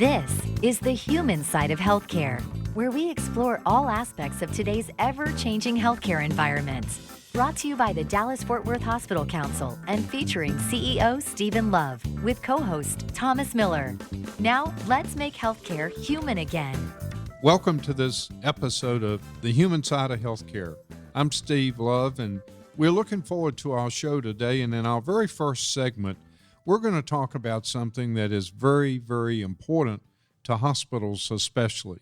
This is the human side of healthcare, where we explore all aspects of today's ever-changing healthcare environment. Brought to you by the Dallas-Fort Worth Hospital Council and featuring CEO Stephen Love with co-host Thomas Miller. Now, let's make healthcare human again. Welcome to this episode of The Human Side of Healthcare. I'm Steve Love, and we're looking forward to our show today. And in our very first segment, we're going to talk about something that is very, very important to hospitals especially.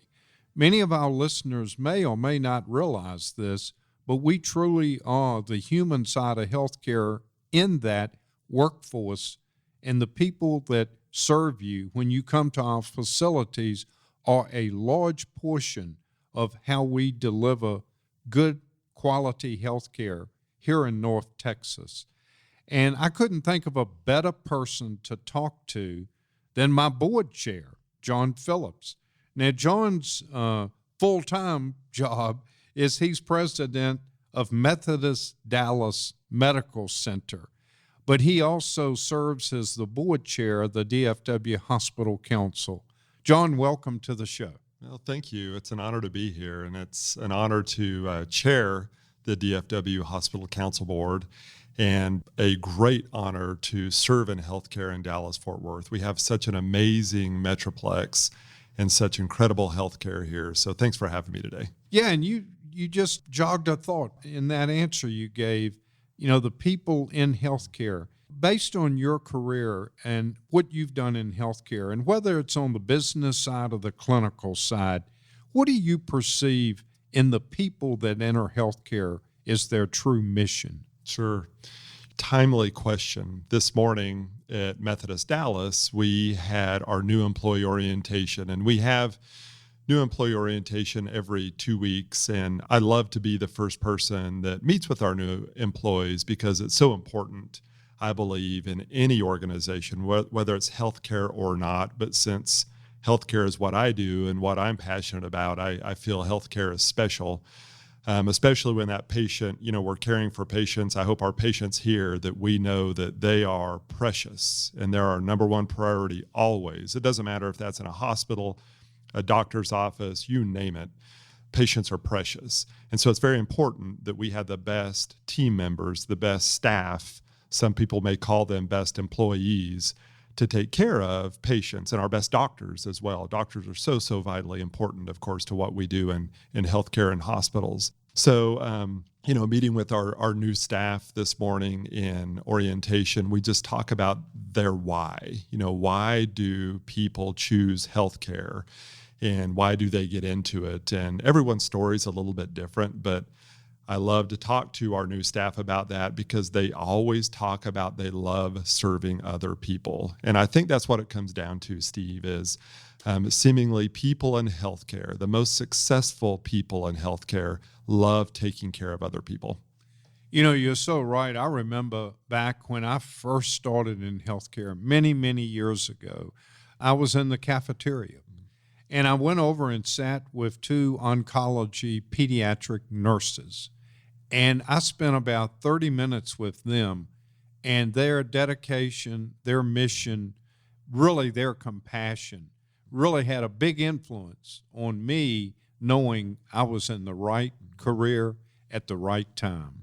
Many of our listeners may or may not realize this, but we truly are the human side of healthcare in that workforce, and the people that serve you when you come to our facilities are a large portion of how we deliver good quality healthcare here in North Texas. And I couldn't think of a better person to talk to than my board chair, John Phillips. Now, John's full-time job is he's president of Methodist Dallas Medical Center, but he also serves as the board chair of the DFW Hospital Council. John, welcome to the show. Well, thank you. It's an honor to be here, and it's an honor to chair the DFW Hospital Council Board, and a great honor to serve in healthcare in Dallas-Fort Worth. We have such an amazing metroplex and such incredible healthcare here. So thanks for having me today. Yeah, and you just jogged a thought in that answer you gave. You know, the people in healthcare, based on your career and what you've done in healthcare, and whether it's on the business side or the clinical side, what do you perceive in the people that enter healthcare is their true mission? Sure. Timely question. This morning at Methodist Dallas, we had our new employee orientation, and we have new employee orientation every 2 weeks. And I love to be the first person that meets with our new employees because it's so important, I believe, in any organization, whether it's healthcare or not. But since healthcare is what I do and what I'm passionate about, I feel healthcare is special. Especially when that patient, we're caring for patients. I hope our patients hear that we know that they are precious and they're our number one priority always. It doesn't matter if that's in a hospital, a doctor's office, you name it. Patients are precious. And so it's very important that we have the best team members, the best staff. Some people may call them best employees to take care of patients, and our best doctors as well. Doctors are so vitally important, of course, to what we do in healthcare and hospitals. So, meeting with our new staff this morning in orientation, we just talk about their why. Why do people choose healthcare, and why do they get into it? And everyone's story is a little bit different, but I love to talk to our new staff about that because they always talk about they love serving other people. And I think that's what it comes down to, Steve, is seemingly people in healthcare, the most successful people in healthcare, love taking care of other people. You're so right. I remember back when I first started in healthcare many, many years ago, I was in the cafeteria. And I went over and sat with two oncology pediatric nurses. And I spent about 30 minutes with them, and their dedication, their mission, really their compassion, really had a big influence on me, knowing I was in the right career at the right time.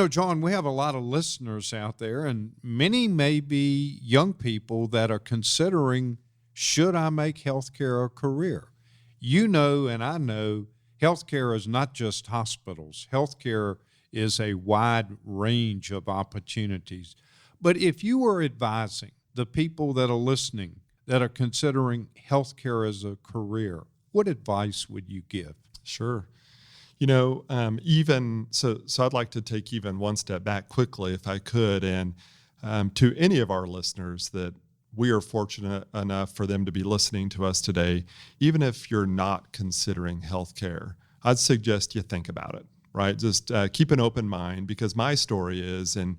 John, we have a lot of listeners out there, and many may be young people that are considering, should I make healthcare a career? And I know healthcare is not just hospitals. Healthcare is a wide range of opportunities. But if you were advising the people that are listening, that are considering healthcare as a career, what advice would you give? Sure. So I'd like to take even one step back quickly, if I could, and to any of our listeners that we are fortunate enough for them to be listening to us today. Even if you're not considering healthcare, I'd suggest you think about it, right? Just keep an open mind, because my story is in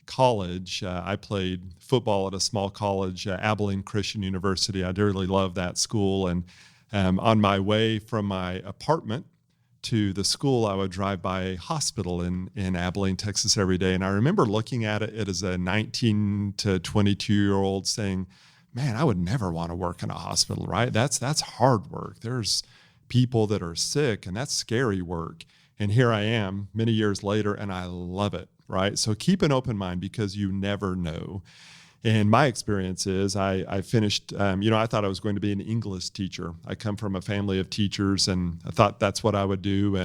college, I played football at a small college, Abilene Christian University. I dearly love that school. And on my way from my apartment to the school, I would drive by a hospital in Abilene, Texas every day. And I remember looking at it as a 19 to 22-year-old saying, man, I would never want to work in a hospital, right? That's hard work. There's people that are sick, and that's scary work. And here I am many years later, and I love it, right? So keep an open mind, because you never know. And my experience is I finished, I thought I was going to be an English teacher. I come from a family of teachers, and I thought that's what I would do.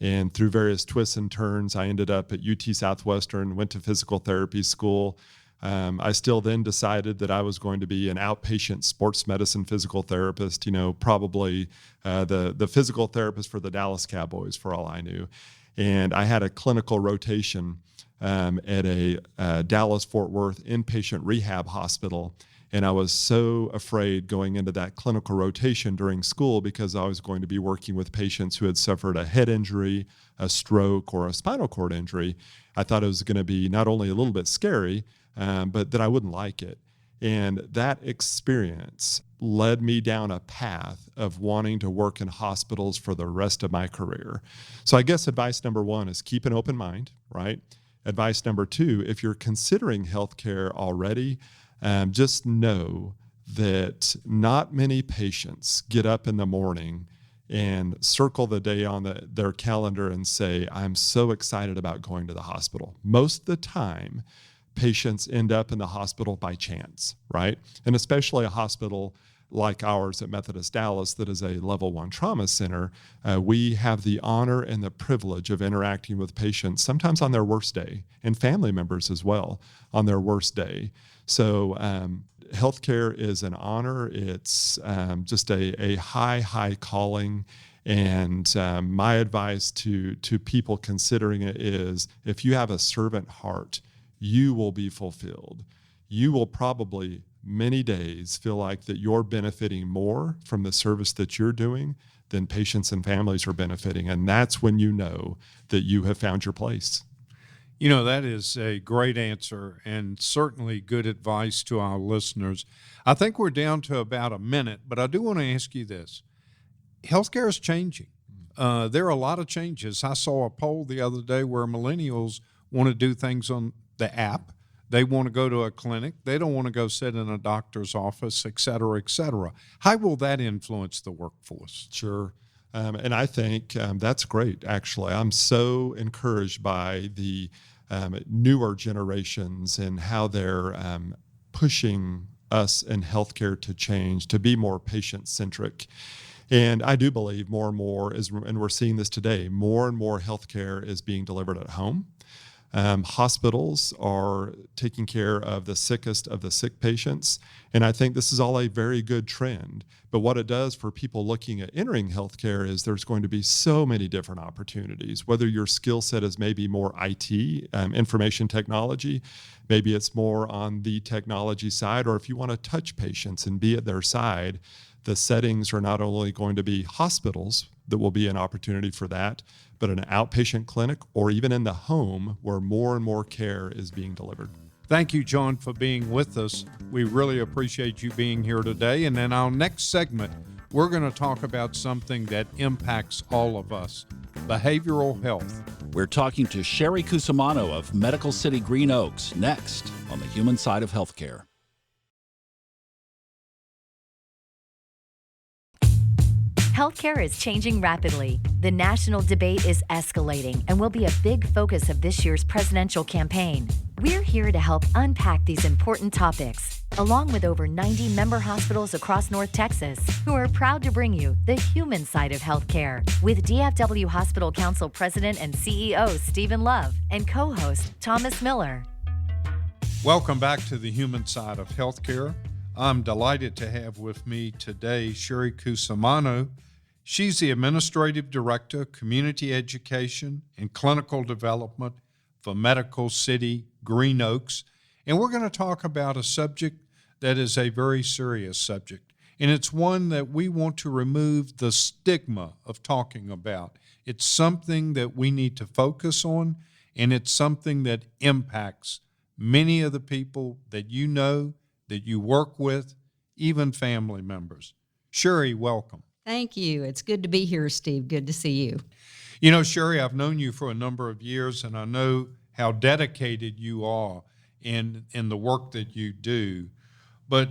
And through various twists and turns, I ended up at UT Southwestern, went to physical therapy school. I still then decided that I was going to be an outpatient sports medicine physical therapist, probably the physical therapist for the Dallas Cowboys, for all I knew. And I had a clinical rotation at a Dallas-Fort Worth inpatient rehab hospital. And I was so afraid going into that clinical rotation during school, because I was going to be working with patients who had suffered a head injury, a stroke, or a spinal cord injury. I thought it was going to be not only a little bit scary, but that I wouldn't like it. And that experience led me down a path of wanting to work in hospitals for the rest of my career. So I guess advice number one is keep an open mind, right? Advice number two, if you're considering healthcare already, just know that not many patients get up in the morning and circle the day on their calendar and say, I'm so excited about going to the hospital. Most of the time, patients end up in the hospital by chance, right? And especially a hospital like ours at Methodist Dallas that is a level 1 trauma center, we have the honor and the privilege of interacting with patients sometimes on their worst day, and family members as well on their worst day. So healthcare is an honor. It's just a high calling. And my advice to people considering it is, if you have a servant heart, you will be fulfilled. You will probably many days feel like that you're benefiting more from the service that you're doing than patients and families are benefiting. And that's when you know that you have found your place. That is a great answer, and certainly good advice to our listeners. I think we're down to about a minute, but I do want to ask you this. Healthcare is changing. There are a lot of changes. I saw a poll the other day where millennials want to do things on the app. They want to go to a clinic. They don't want to go sit in a doctor's office, et cetera, et cetera. How will that influence the workforce? Sure. And I think that's great, actually. I'm so encouraged by the newer generations and how they're pushing us in healthcare to change, to be more patient-centric. And I do believe more and more, and we're seeing this today, more and more healthcare is being delivered at home. Hospitals are taking care of the sickest of the sick patients, and I think this is all a very good trend. But what it does for people looking at entering healthcare is there's going to be so many different opportunities, whether your skill set is maybe more IT, information technology, maybe it's more on the technology side, or if you want to touch patients and be at their side, the settings are not only going to be hospitals that will be an opportunity for that, but an outpatient clinic or even in the home where more and more care is being delivered. Thank you, John, for being with us. We really appreciate you being here today. And in our next segment, we're going to talk about something that impacts all of us, behavioral health. We're talking to Sherry Cusumano of Medical City Green Oaks next on the Human Side of Healthcare. Healthcare is changing rapidly. The national debate is escalating and will be a big focus of this year's presidential campaign. We're here to help unpack these important topics, along with over 90 member hospitals across North Texas, who are proud to bring you the human side of healthcare with DFW Hospital Council President and CEO Stephen Love and co-host Thomas Miller. Welcome back to the human side of healthcare. I'm delighted to have with me today Sherry Cusumano. She's the Administrative Director, Community Education and Clinical Development for Medical City Green Oaks. And we're going to talk about a subject that is a very serious subject. And it's one that we want to remove the stigma of talking about. It's something that we need to focus on, and it's something that impacts many of the people that you know, that you work with, even family members. Sherry, welcome. Thank you. It's good to be here, Steve. Good to see you. You know, Sherry, I've known you for a number of years, and I know how dedicated you are in the work that you do. But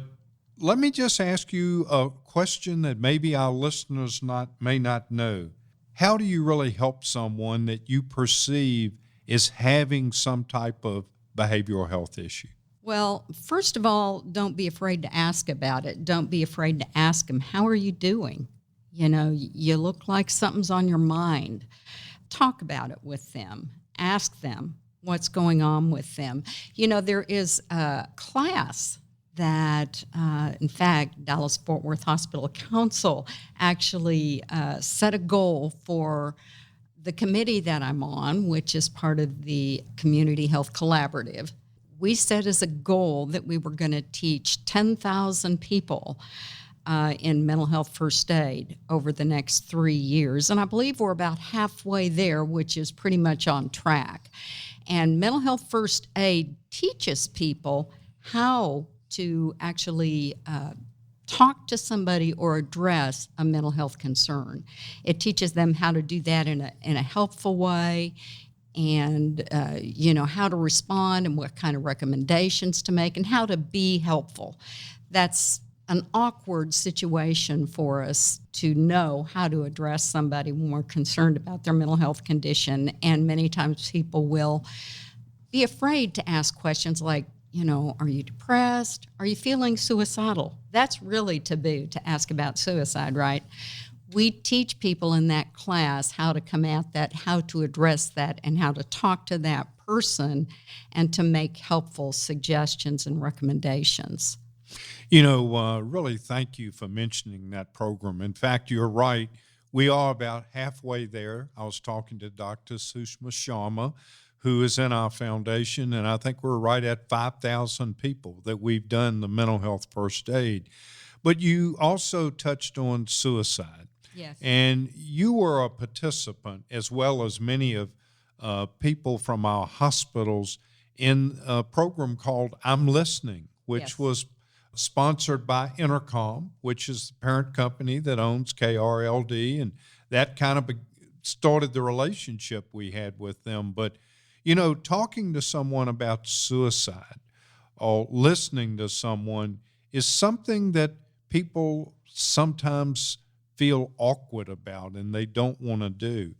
let me just ask you a question that maybe our listeners may not know. How do you really help someone that you perceive is having some type of behavioral health issue? Well, first of all, don't be afraid to ask about it. Don't be afraid to ask them, how are you doing? You look like something's on your mind. Talk about it with them. Ask them what's going on with them. There is a class that, in fact, Dallas-Fort Worth Hospital Council actually set a goal for the committee that I'm on, which is part of the Community Health Collaborative. We set as a goal that we were going to teach 10,000 people in mental health first aid over the next 3 years. And I believe we're about halfway there, which is pretty much on track. And mental health first aid teaches people how to actually talk to somebody or address a mental health concern. It teaches them how to do that in a helpful way, and how to respond and what kind of recommendations to make and how to be helpful. That's an awkward situation for us to know how to address somebody when we're concerned about their mental health condition. And many times people will be afraid to ask questions like, are you depressed? Are you feeling suicidal? That's really taboo to ask about suicide, right? We teach people in that class how to come at that, how to address that, and how to talk to that person and to make helpful suggestions and recommendations. Really thank you for mentioning that program. In fact, you're right. We are about halfway there. I was talking to Dr. Sushma Sharma, who is in our foundation, and I think we're right at 5,000 people that we've done the mental health first aid. But you also touched on suicide. Yes. And you were a participant, as well as many of people from our hospitals, in a program called I'm Listening, which Yes. was sponsored by Intercom, which is the parent company that owns KRLD, and that kind of started the relationship we had with them. But, talking to someone about suicide or listening to someone is something that people sometimes feel awkward about and they don't want to do.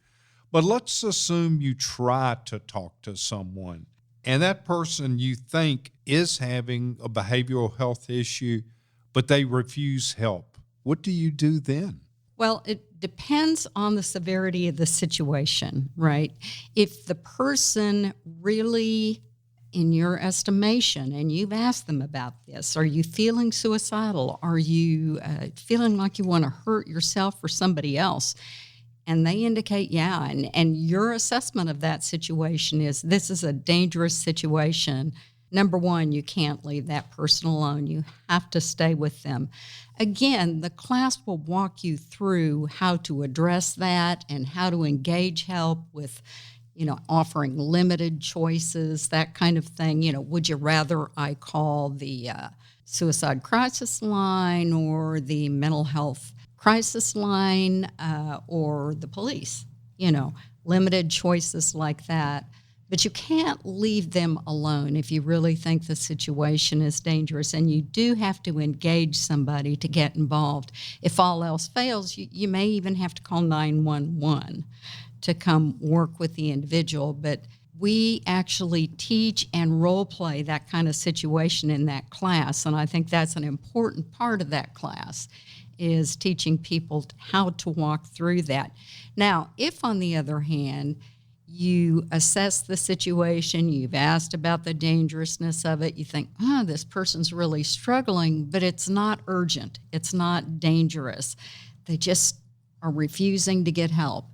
But let's assume you try to talk to someone and that person you think is having a behavioral health issue, but they refuse help. What do you do then? Well, it depends on the severity of the situation, right? If the person really, in your estimation, and you've asked them about this, are you feeling suicidal? Are you feeling like you want to hurt yourself or somebody else? And they indicate, yeah, and your assessment of that situation is this is a dangerous situation. Number one, you can't leave that person alone. You have to stay with them. Again, the class will walk you through how to address that and how to engage help with, offering limited choices, that kind of thing. Would you rather I call the suicide crisis line or the mental health crisis line or the police? Limited choices like that. But you can't leave them alone if you really think the situation is dangerous, and you do have to engage somebody to get involved. If all else fails, you may even have to call 911 to come work with the individual. But we actually teach and role play that kind of situation in that class, and I think that's an important part of that class, is teaching people how to walk through that. Now, if on the other hand, you assess the situation, you've asked about the dangerousness of it, you think, this person's really struggling, but it's not urgent, it's not dangerous. They just are refusing to get help.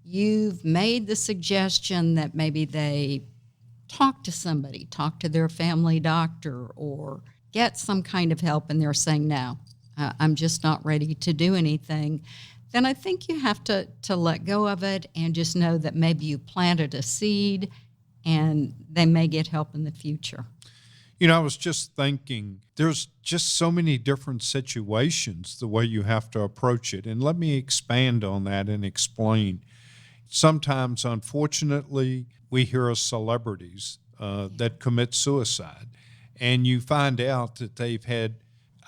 You've made the suggestion that maybe they talk to somebody, talk to their family doctor, or get some kind of help, and they're saying, no, I'm just not ready to do anything. Then I think you have to let go of it and just know that maybe you planted a seed and they may get help in the future. I was just thinking, there's just so many different situations the way you have to approach it. And let me expand on that and explain. Sometimes, unfortunately, we hear of celebrities that commit suicide, and you find out that they've had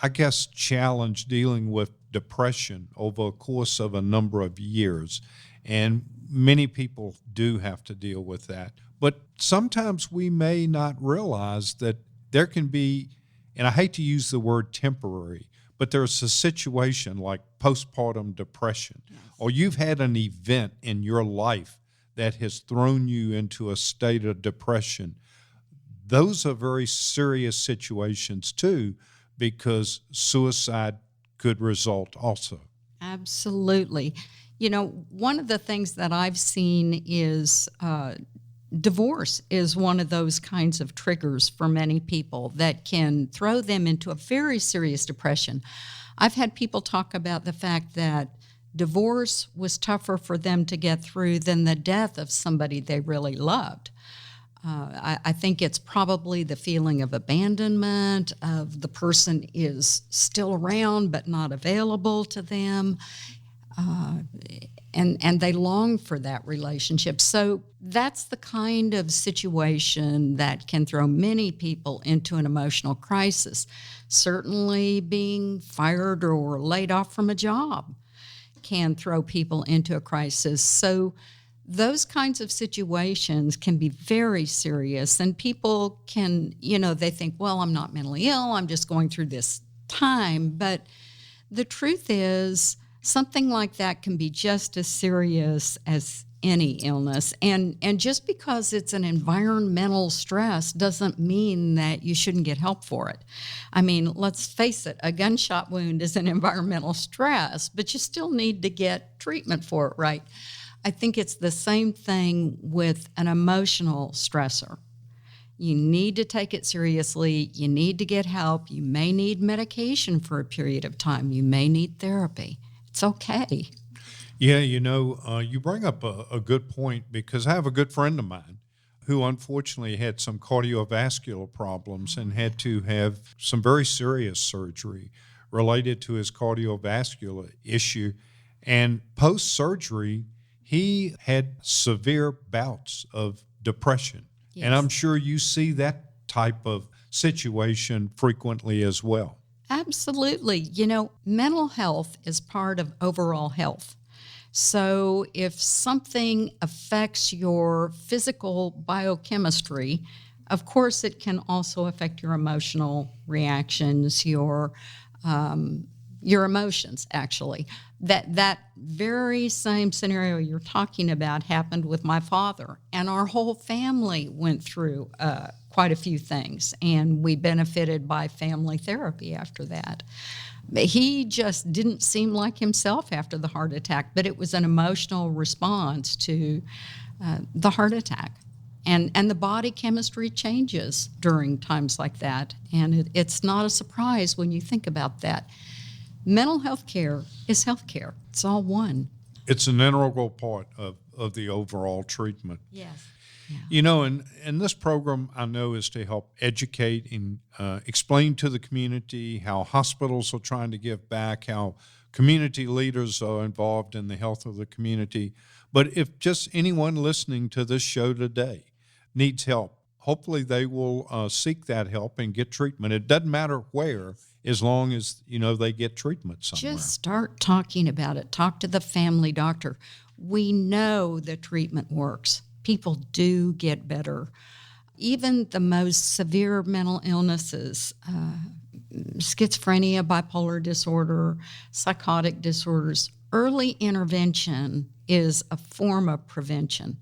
I guess, challenge dealing with depression over a course of a number of years. And many people do have to deal with that. But sometimes we may not realize that there can be, and I hate to use the word temporary, but there's a situation like postpartum depression, or you've had an event in your life that has thrown you into a state of depression. Those are very serious situations too, because suicide could result also. Absolutely. One of the things that I've seen is divorce is one of those kinds of triggers for many people that can throw them into a very serious depression. I've had people talk about the fact that divorce was tougher for them to get through than the death of somebody they really loved. I think it's probably the feeling of abandonment, of the person is still around but not available to them, and they long for that relationship. So that's the kind of situation that can throw many people into an emotional crisis. Certainly being fired or laid off from a job can throw people into a crisis. So those kinds of situations can be very serious, and people can, they think, well, I'm not mentally ill, I'm just going through this time. But the truth is, something like that can be just as serious as any illness. And just because it's an environmental stress doesn't mean that you shouldn't get help for it. I mean, let's face it, a gunshot wound is an environmental stress, but you still need to get treatment for it, right? I think it's the same thing with an emotional stressor. You need to take it seriously. You need to get help. You may need medication for a period of time. You may need therapy. It's okay. Yeah, you bring up a good point, because I have a good friend of mine who unfortunately had some cardiovascular problems and had to have some very serious surgery related to his cardiovascular issue. And post-surgery, he had severe bouts of depression. Yes. And I'm sure you see that type of situation frequently as well. Absolutely. Mental health is part of overall health. So if something affects your physical biochemistry, of course it can also affect your emotional reactions, your emotions, actually. That very same scenario you're talking about happened with my father, and our whole family went through quite a few things, and we benefited by family therapy after that. He just didn't seem like himself after the heart attack, but it was an emotional response to the heart attack. And the body chemistry changes during times like that, and it's not a surprise when you think about that. Mental health care is health care. It's all one. It's an integral part of the overall treatment. Yes. Yeah. And this program, I know, is to help educate and explain to the community how hospitals are trying to give back, how community leaders are involved in the health of the community. But if just anyone listening to this show today needs help, hopefully they will seek that help and get treatment. It doesn't matter where, as long as, they get treatment somewhere. Just start talking about it. Talk to the family doctor. We know the treatment works. People do get better. Even the most severe mental illnesses, schizophrenia, bipolar disorder, psychotic disorders, early intervention is a form of prevention.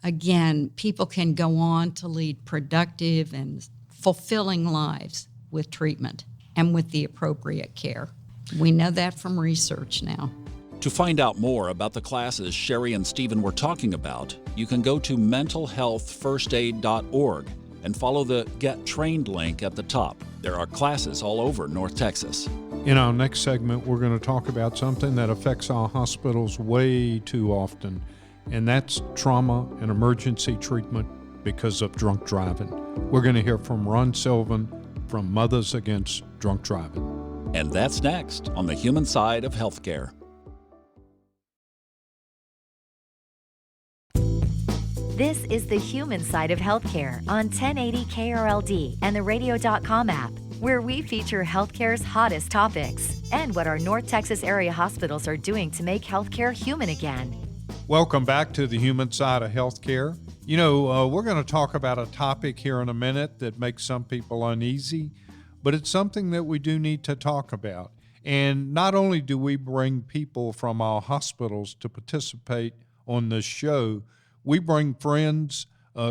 Again, people can go on to lead productive and fulfilling lives with treatment and with the appropriate care. We know that from research now. To find out more about the classes Sherry and Stephen were talking about, you can go to mentalhealthfirstaid.org and follow the Get Trained link at the top. There are classes all over North Texas. In our next segment, we're going to talk about something that affects our hospitals way too often, and that's trauma and emergency treatment because of drunk driving. We're going to hear from Ron Sylvan from Mothers Against Drunk Driving. And that's next on the human side of healthcare. This is the human side of healthcare on 1080 KRLD and the radio.com app. where we feature healthcare's hottest topics and what our North Texas area hospitals are doing to make healthcare human again. Welcome back to the human side of healthcare. You know, we're going to talk about a topic here in a minute that makes some people uneasy, but it's something that we do need to talk about. And not only do we bring people from our hospitals to participate on this show, we bring friends,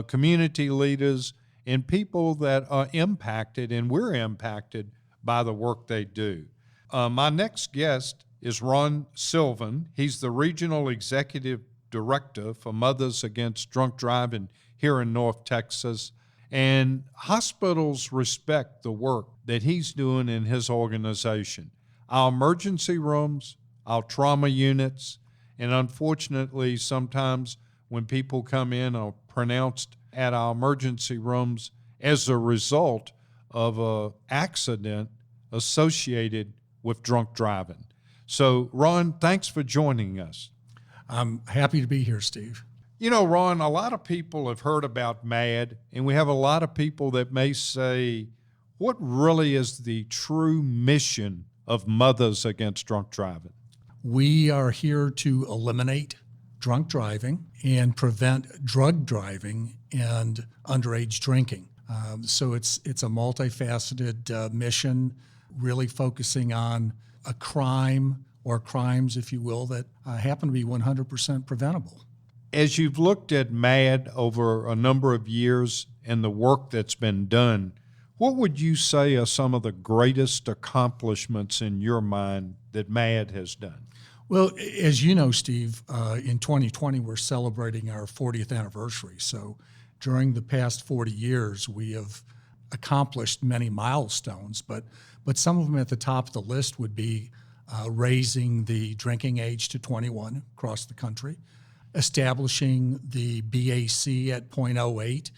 community leaders, and people that are impacted, and we're impacted by the work they do. My next guest is Ron Sylvan. He's the Regional Executive Director for Mothers Against Drunk Driving here in North Texas. And hospitals respect the work that he's doing in his organization. Our emergency rooms, our trauma units, and unfortunately, sometimes when people come in are pronounced at our emergency rooms as a result of an accident associated with drunk driving. So, Ron, thanks for joining us. I'm happy to be here, Steve. You know, Ron, a lot of people have heard about MAD, and we have a lot of people that may say, what really is the true mission of Mothers Against Drunk Driving? We are here to eliminate drunk driving and prevent drug driving and underage drinking. So it's a multifaceted mission, really focusing on a crime or crimes, if you will, that happen to be 100% preventable. As you've looked at MAD over a number of years and the work that's been done, what would you say are some of the greatest accomplishments in your mind that MAD has done? Well, as you know, Steve, in 2020, we're celebrating our 40th anniversary. So during the past 40 years, we have accomplished many milestones, but some of them at the top of the list would be raising the drinking age to 21 across the country, establishing the BAC at 0.08.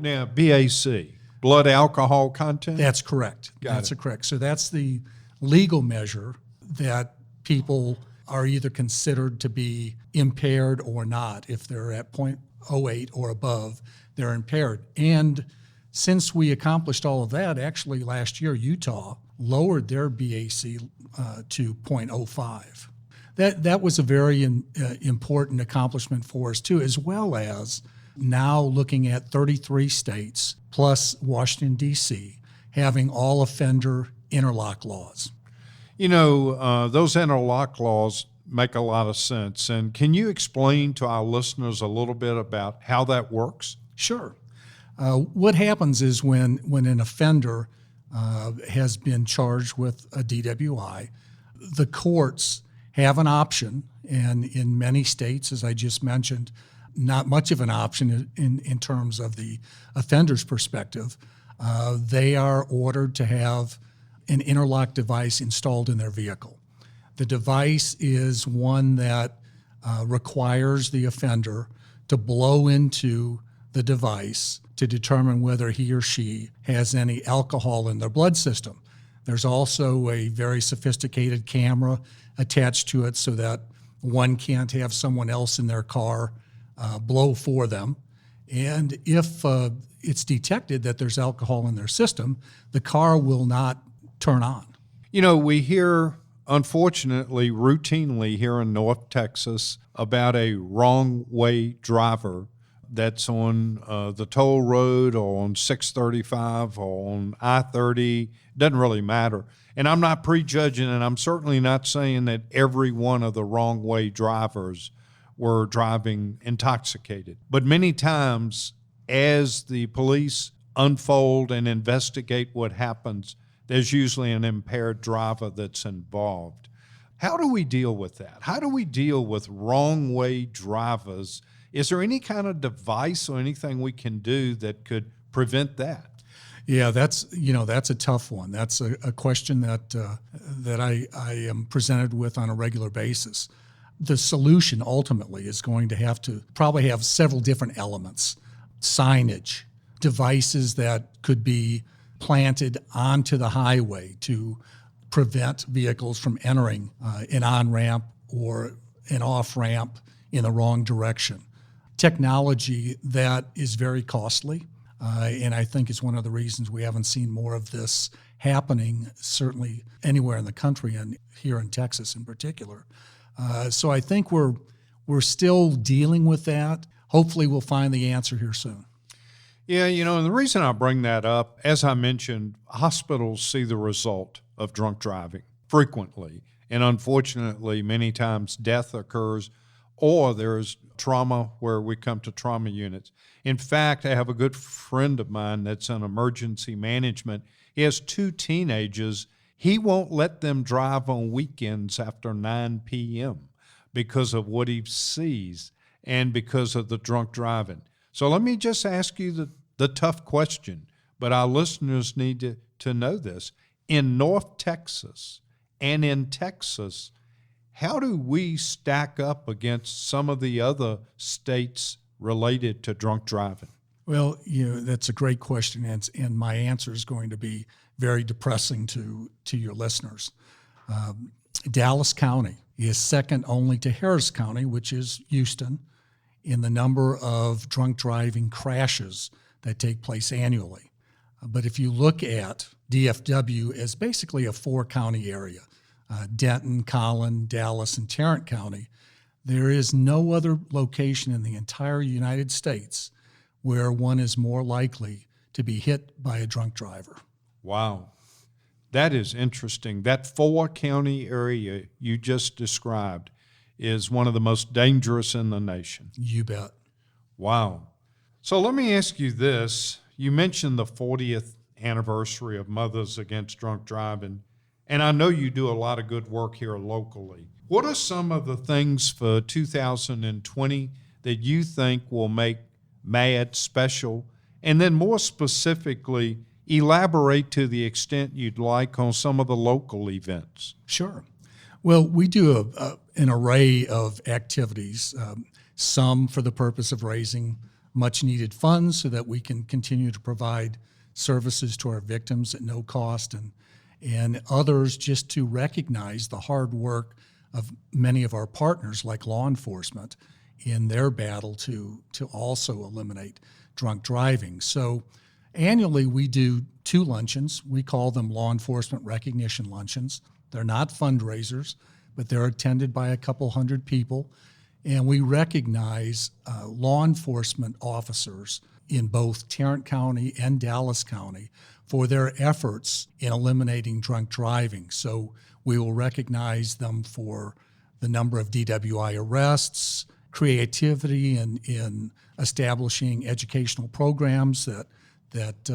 Now, BAC, blood alcohol content? That's correct. That's correct. So that's the legal measure that people are either considered to be impaired or not. If they're at 0.08 or above, they're impaired. And since we accomplished all of that, actually last year, Utah lowered their BAC to 0.05. That was a very important accomplishment for us too, as well as now looking at 33 states plus Washington, D.C., having all offender interlock laws. You know, those interlock laws make a lot of sense. And can you explain to our listeners a little bit about how that works? Sure. What happens is when an offender has been charged with a DWI, the courts have an option, and in many states, as I just mentioned, not much of an option in terms of the offender's perspective. They are ordered to have an interlock device installed in their vehicle. The device is one that requires the offender to blow into the device to determine whether he or she has any alcohol in their blood system. There's also a very sophisticated camera attached to it so that one can't have someone else in their car blow for them. And if it's detected that there's alcohol in their system, the car will not turn on. You know, we hear, unfortunately, routinely here in North Texas about a wrong-way driver that's on the toll road or on 635 or on I-30. Doesn't really matter. And I'm not prejudging, and I'm certainly not saying that every one of the wrong-way drivers were driving intoxicated. But many times, as the police unfold and investigate what happens, there's usually an impaired driver that's involved. How do we deal with that? How do we deal with wrong-way drivers? Is there any kind of device or anything we can do that could prevent that? Yeah, that's a tough one. That's a question that I am presented with on a regular basis. The solution ultimately is going to have to probably have several different elements. Signage, devices that could be planted onto the highway to prevent vehicles from entering an on-ramp or an off-ramp in the wrong direction. Technology that is very costly. And I think it's one of the reasons we haven't seen more of this happening, certainly anywhere in the country and here in Texas in particular. So I think we're still dealing with that. Hopefully we'll find the answer here soon. Yeah, and the reason I bring that up, as I mentioned, hospitals see the result of drunk driving frequently. And unfortunately, many times death occurs or there's trauma where we come to trauma units. In fact, I have a good friend of mine that's in emergency management. He has 2 teenagers. He won't let them drive on weekends after 9 p.m. because of what he sees and because of the drunk driving. So let me just ask you the tough question, but our listeners need to know this. In North Texas and in Texas, how do we stack up against some of the other states related to drunk driving? Well, that's a great question, and my answer is going to be very depressing to your listeners. Dallas County is second only to Harris County, which is Houston, in the number of drunk driving crashes that take place annually. But if you look at DFW as basically a 4-county area, Denton, Collin, Dallas, and Tarrant County, there is no other location in the entire United States where one is more likely to be hit by a drunk driver. Wow. That is interesting. That 4-county area you just described is one of the most dangerous in the nation. You bet. Wow. So let me ask you this. You mentioned the 40th anniversary of Mothers Against Drunk Driving, and I know you do a lot of good work here locally. What are some of the things for 2020 that you think will make MAD special? And then more specifically, elaborate to the extent you'd like on some of the local events. Sure. Well, we do an array of activities, some for the purpose of raising much-needed funds so that we can continue to provide services to our victims at no cost, and others just to recognize the hard work of many of our partners like law enforcement in their battle to also eliminate drunk driving. So annually we do 2 luncheons. We call them law enforcement recognition luncheons. They're not fundraisers, but they're attended by a couple hundred people. And we recognize law enforcement officers in both Tarrant County and Dallas County for their efforts in eliminating drunk driving. So we will recognize them for the number of DWI arrests, creativity in establishing educational programs that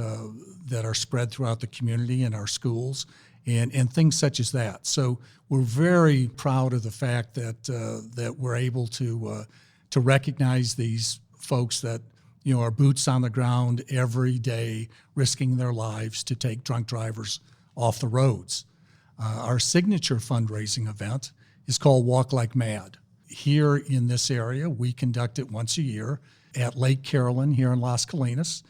are spread throughout the community and our schools, and things such as that. So we're very proud of the fact that we're able to recognize these folks that are boots on the ground every day, risking their lives to take drunk drivers off the roads. Our signature fundraising event is called Walk Like Mad. Here in this area, we conduct it once a year at Lake Carolyn here in Las Colinas.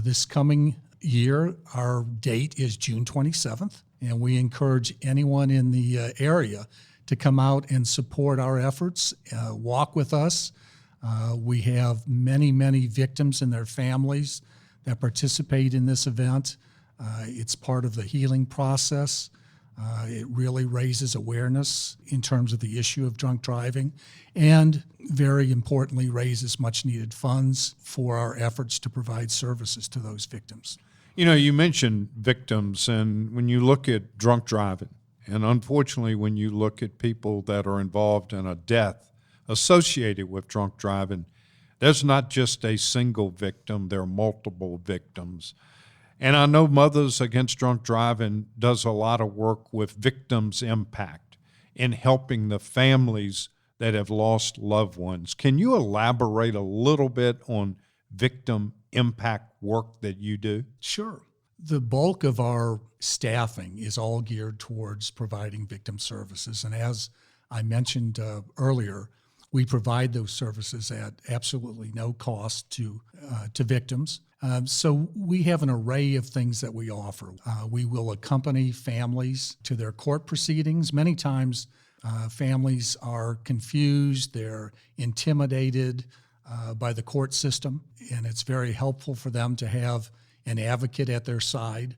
This coming year, our date is June 27th, and we encourage anyone in the area to come out and support our efforts, walk with us. We have many, many victims and their families that participate in this event. It's part of the healing process. It really raises awareness in terms of the issue of drunk driving, and very importantly, raises much needed funds for our efforts to provide services to those victims. You mentioned victims, and when you look at drunk driving, and unfortunately when you look at people that are involved in a death associated with drunk driving, there's not just a single victim, there are multiple victims. And I know Mothers Against Drunk Driving does a lot of work with victims' impact in helping the families that have lost loved ones. Can you elaborate a little bit on victim impact work that you do? Sure. The bulk of our staffing is all geared towards providing victim services. And as I mentioned earlier, we provide those services at absolutely no cost to victims. So we have an array of things that we offer. We will accompany families to their court proceedings. Many times families are confused, they're intimidated, by the court system, and it's very helpful for them to have an advocate at their side.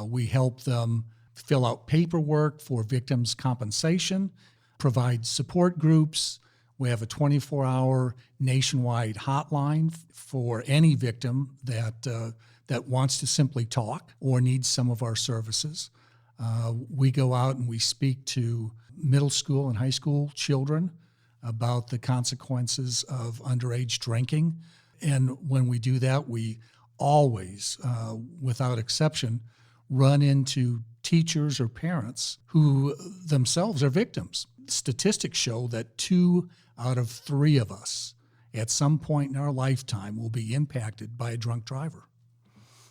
We help them fill out paperwork for victims' compensation, provide support groups. We have a 24-hour nationwide hotline for any victim that wants to simply talk or needs some of our services. We go out and we speak to middle school and high school children about the consequences of underage drinking. And when we do that, we always, without exception, run into teachers or parents who themselves are victims. Statistics show that 2 out of 3 of us at some point in our lifetime will be impacted by a drunk driver.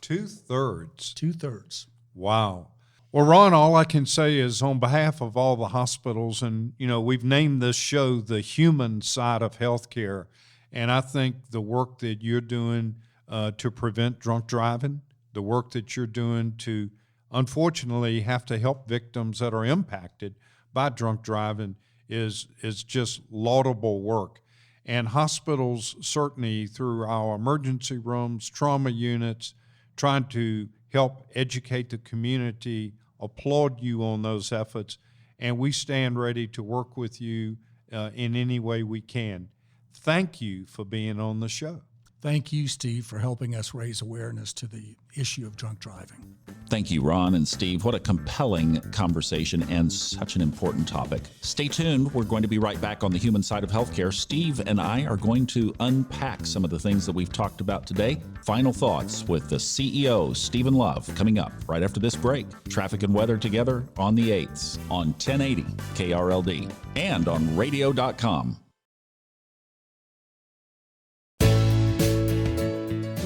2/3. 2/3. Wow. Well, Ron, all I can say is on behalf of all the hospitals, and, we've named this show The Human Side of Healthcare, and I think the work that you're doing to prevent drunk driving, the work that you're doing to, unfortunately, have to help victims that are impacted by drunk driving is just laudable work. And hospitals, certainly through our emergency rooms, trauma units, trying to help educate the community, applaud you on those efforts, and we stand ready to work with you in any way we can. Thank you for being on the show. Thank you, Steve, for helping us raise awareness to the issue of drunk driving. Thank you, Ron and Steve. What a compelling conversation and such an important topic. Stay tuned. We're going to be right back on the human side of healthcare. Steve and I are going to unpack some of the things that we've talked about today. Final thoughts with the CEO, Stephen Love, coming up right after this break. Traffic and weather together on the 8s on 1080 KRLD and on radio.com.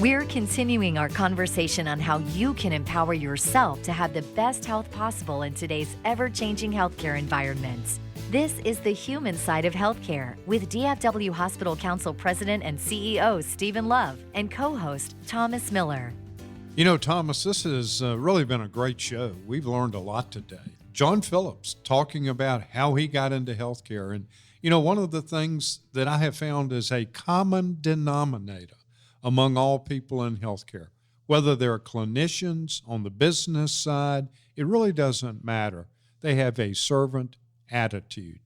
We're continuing our conversation on how you can empower yourself to have the best health possible in today's ever-changing healthcare environment. This is the human side of healthcare with DFW Hospital Council President and CEO Stephen Love and co-host Thomas Miller. Thomas, this has really been a great show. We've learned a lot today. John Phillips talking about how he got into healthcare. And, one of the things that I have found is a common denominator among all people in healthcare, whether they're clinicians on the business side, it really doesn't matter. They have a servant attitude.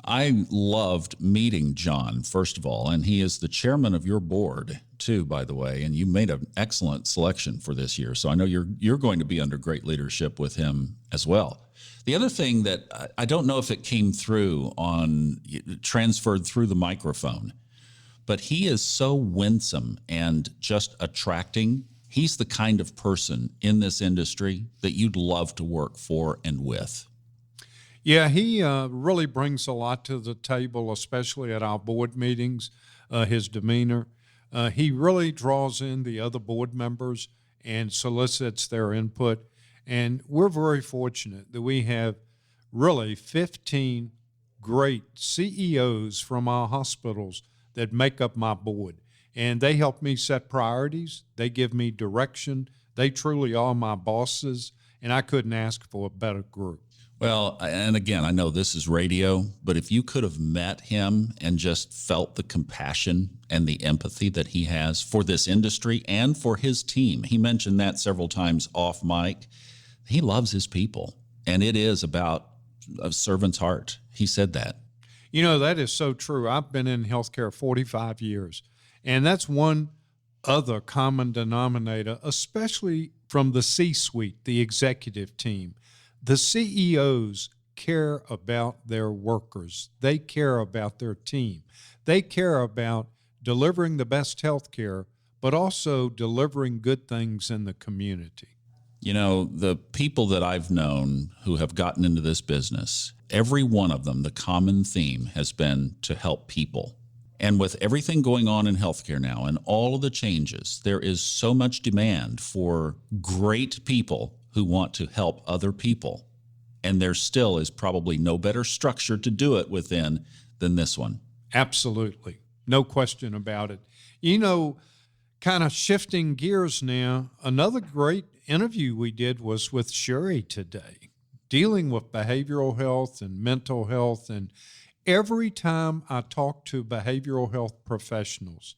I loved meeting John, first of all, and he is the chairman of your board, too, by the way, and you made an excellent selection for this year. So I know you're going to be under great leadership with him as well. The other thing that I don't know if it came through transferred through the microphone, but he is so winsome and just attracting. He's the kind of person in this industry that you'd love to work for and with. Yeah, he really brings a lot to the table, especially at our board meetings, his demeanor. He really draws in the other board members and solicits their input. And we're very fortunate that we have really 15 great CEOs from our hospitals that make up my board. And they help me set priorities. They give me direction. They truly are my bosses, and I couldn't ask for a better group. Well, and again, I know this is radio, but if you could have met him and just felt the compassion and the empathy that he has for this industry and for his team, he mentioned that several times off mic. He loves his people, and it is about a servant's heart. He said that. That is so true. I've been in healthcare 45 years, and that's one other common denominator, especially from the C-suite, the executive team. The CEOs care about their workers. They care about their team. They care about delivering the best healthcare, but also delivering good things in the community. The people that I've known who have gotten into this business, every one of them, the common theme has been to help people. And with everything going on in healthcare now and all of the changes, there is so much demand for great people who want to help other people. And there still is probably no better structure to do it within than this one. Absolutely. No question about it. Kind of shifting gears now, another great interview we did was with Sherry today, dealing with behavioral health and mental health. And Every time I talk to behavioral health professionals,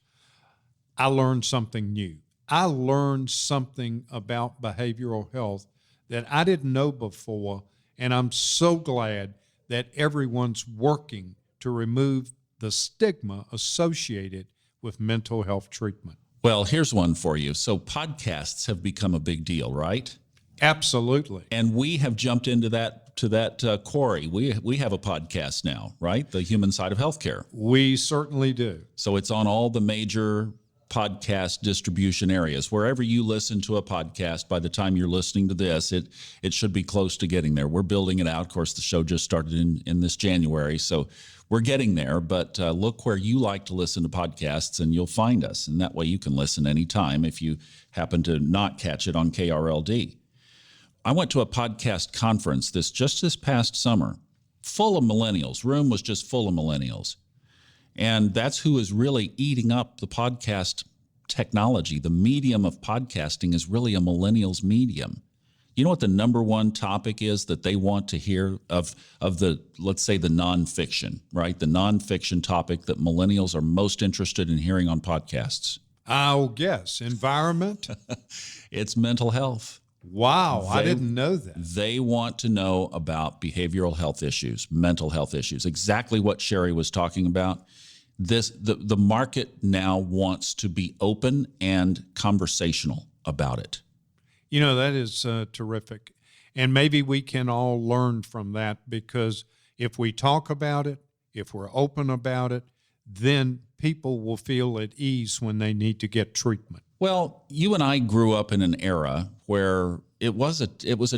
I learn something new. I learned something about behavioral health that I didn't know before, and I'm so glad that everyone's working to remove the stigma associated with mental health treatment. Well, here's one for you. So podcasts have become a big deal, right? Absolutely. And we have jumped into that quarry. We have a podcast now, right? The Human Side of Healthcare. We certainly do. So it's on all the major podcast distribution areas. Wherever you listen to a podcast, by the time you're listening to this, it should be close to getting there. We're building it out. Of course, the show just started in this January, so we're getting there. But look where you like to listen to podcasts, and you'll find us. And that way you can listen anytime if you happen to not catch it on KRLD. I went to a podcast conference just this past summer, full of millennials. Room was just full of millennials. And that's who is really eating up the podcast technology. The medium of podcasting is really a millennials medium. You know what the number one topic is that they want to hear of the, let's say, the nonfiction, right? The nonfiction topic that millennials are most interested in hearing on podcasts. I'll guess. Environment? It's mental health. Wow, I didn't know that. They want to know about behavioral health issues, mental health issues, exactly what Sherry was talking about. The market now wants to be open and conversational about it. You know, that is terrific. And maybe we can all learn from that, because if we talk about it, if we're open about it, then people will feel at ease when they need to get treatment. Well, you and I grew up in an era where it was a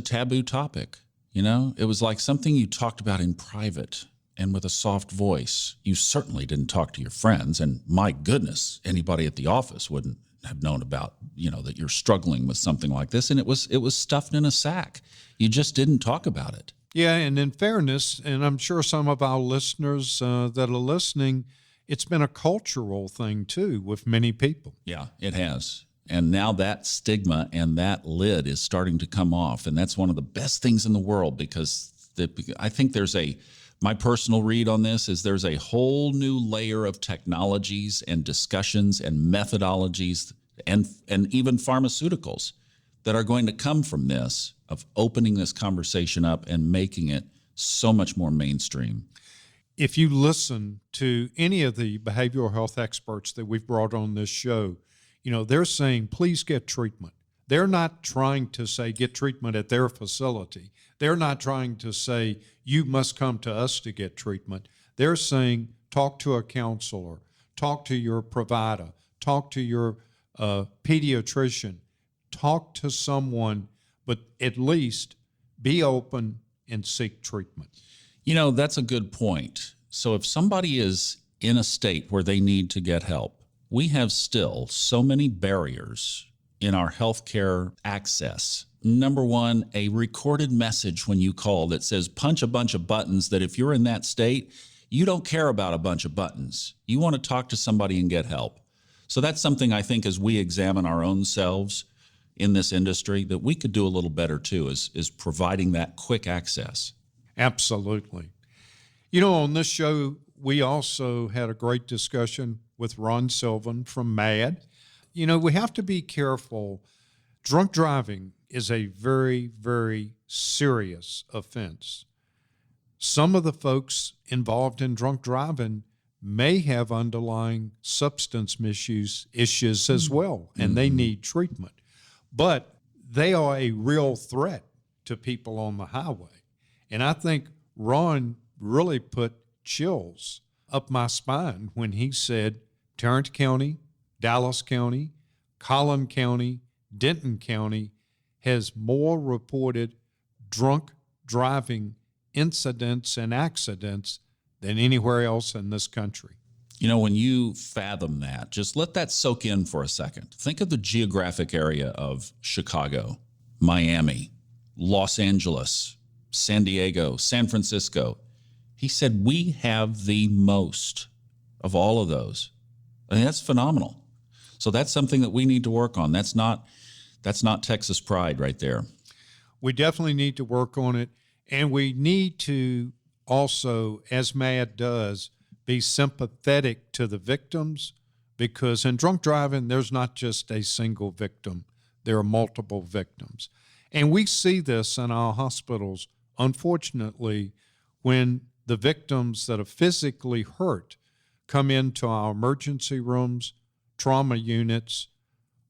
taboo topic. You know, it was like something you talked about in private and with a soft voice. You certainly didn't talk to your friends, and my goodness, anybody at the office wouldn't have known about, that you're struggling with something like this. And it was stuffed in a sack. You just didn't talk about it. Yeah, and in fairness, and I'm sure some of our listeners that are listening, it's been a cultural thing too with many people. Yeah, it has. And now that stigma and that lid is starting to come off. And that's one of the best things in the world, because I think my personal read on this is there's a whole new layer of technologies and discussions and methodologies and even pharmaceuticals that are going to come from this, of opening this conversation up and making it so much more mainstream. If you listen to any of the behavioral health experts that we've brought on this show, they're saying, please get treatment. They're not trying to say get treatment at their facility. They're not trying to say you must come to us to get treatment. They're saying talk to a counselor, talk to your provider, talk to your pediatrician, talk to someone, but at least be open and seek treatment. That's a good point. So if somebody is in a state where they need to get help, we have still so many barriers in our healthcare access. Number one, a recorded message when you call that says punch a bunch of buttons, that if you're in that state, you don't care about a bunch of buttons. You want to talk to somebody and get help. So that's something I think, as we examine our own selves in this industry, that we could do a little better too, is providing that quick access. Absolutely. On this show, we also had a great discussion with Ron Sylvan from MAD. We have to be careful. Drunk driving is a very, very serious offense. Some of the folks involved in drunk driving may have underlying substance misuse issues as well, and they need treatment. But they are a real threat to people on the highway. And I think Ron really put chills up my spine when he said Tarrant County, Dallas County, Collin County, Denton County has more reported drunk driving incidents and accidents than anywhere else in this country. When you fathom that, just let that soak in for a second. Think of the geographic area of Chicago, Miami, Los Angeles, San Diego, San Francisco. He said we have the most of all of those. I mean, that's phenomenal. So that's something that we need to work on. That's not Texas pride right there. We definitely need to work on it, and we need to also, as MAD does, be sympathetic to the victims, because in drunk driving, there's not just a single victim, there are multiple victims. And we see this in our hospitals, unfortunately, when the victims that are physically hurt come into our emergency rooms, trauma units,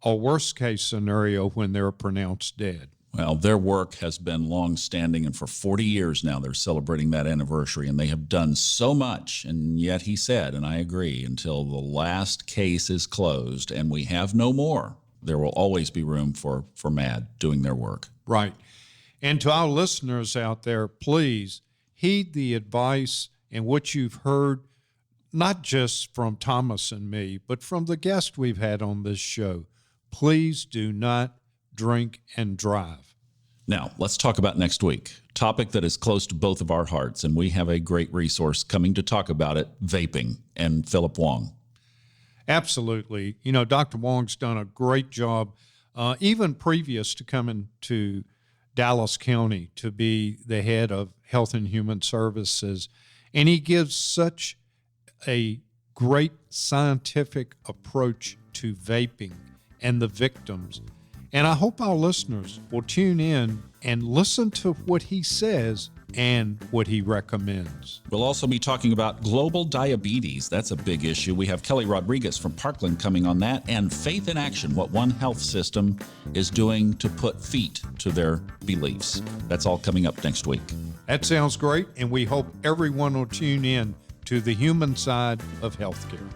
or worst case scenario, when they're pronounced dead. Well, their work has been long-standing, and for 40 years now they're celebrating that anniversary, and they have done so much. And yet he said, and I agree, until the last case is closed and we have no more, there will always be room for MAD doing their work. Right. And to our listeners out there, please heed the advice and what you've heard, not just from Thomas and me, but from the guests we've had on this show. Please do not drink and drive. Now, let's talk about next week. Topic that is close to both of our hearts, and we have a great resource coming to talk about it, vaping, and Philip Wong. Absolutely. You know, Dr. Wong's done a great job, even previous to coming to Dallas County to be the head of Health and Human Services. And he gives such a great scientific approach to vaping and the victims. And I hope our listeners will tune in and listen to what he says and what he recommends. We'll also be talking about global diabetes. That's a big issue. We have Kelly Rodriguez from Parkland coming on that, and Faith in Action, what one health system is doing to put feet to their beliefs. That's all coming up next week. That sounds great, and we hope everyone will tune in to the human side of healthcare.